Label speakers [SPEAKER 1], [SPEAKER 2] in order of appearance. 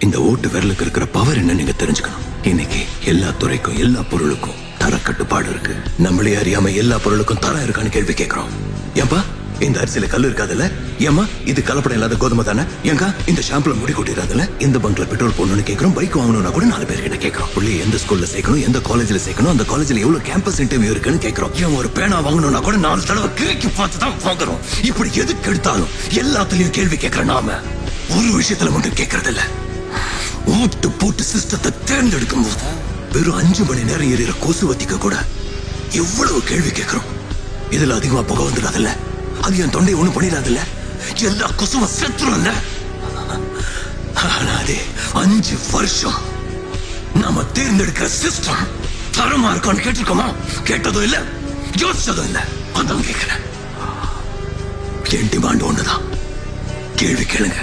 [SPEAKER 1] இந்த ஓட்டு விரலுக்கு இருக்கிற பவர் என்ன நீங்க தெரிஞ்சுக்கணும். இன்னைக்கு எல்லா துறைக்கும் எல்லா பொருளுக்கும் தர கட்டுப்பாடு இருக்கு. நம்மளே அறியாம எல்லா பொருளுக்கும் தரம் இருக்கான்னு கேள்வி கேட்கிறோம். ஏன்பா இந்த அரிசியில கல் இருக்காதுல்ல? ஏமா இது கலப்படம் இல்லாத கோதுமை தானே? ஏங்கா இந்த ஷாம்புல முடி கொட்டிடாதுல? இந்த பங்க்ல பெட்ரோல் போடணும்னு கேட்கிறோம். பைக் வாங்கணும்னா கூட 4 பேர் கிட்ட கேட்கிறோம். புள்ளி எந்த ஸ்கூல்ல சேர்க்கணும், எந்த காலேஜ்ல சேர்க்கணும், அந்த காலேஜ்ல எவ்வளவு கேம்பஸ் இன்டர்வியூ இருக்குன்னு கேட்கிறோம். ஏன் ஒரு பேனா வாங்கணும்னா கூட 4 தடவை கிழக்கு பார்த்து தான் வாங்குறோம். இப்படி எதுக்கு எடுத்தாலும் எல்லாத்துலயும் கேள்வி கேட்கிற நாம ஒரு விஷயத்துல மட்டும் கேட்கறது இல்ல. ஓட்டு போட்டு சிஸ்டத்தை தேர்ந்தெடுக்கும் போது வெறும் 5 மணி நேரம் எறிகிற கொசுவத்திக்க கூட எவ்வளவு கேள்வி கேட்கிறோம். இதுல அதிகமா புகை வந்துடாதுல்ல? அது என் தொண்டை ஒண்ணும் பண்ணிடாதுல்ல? எல்லா கொசுவும் செத்துரும்ல? ஆனா அதே 5 வருஷம் நாம தேர்ந்தெடுக்கிற சிஸ்டம் தரமா இருக்கான்னு கேட்டிருக்கோமா? கேட்டதும் இல்ல, யோசிச்சதும் இல்ல. அதான் கேட்கிறேன். என் டிமாண்ட் ஒண்ணுதான், கேள்வி கேளுங்க.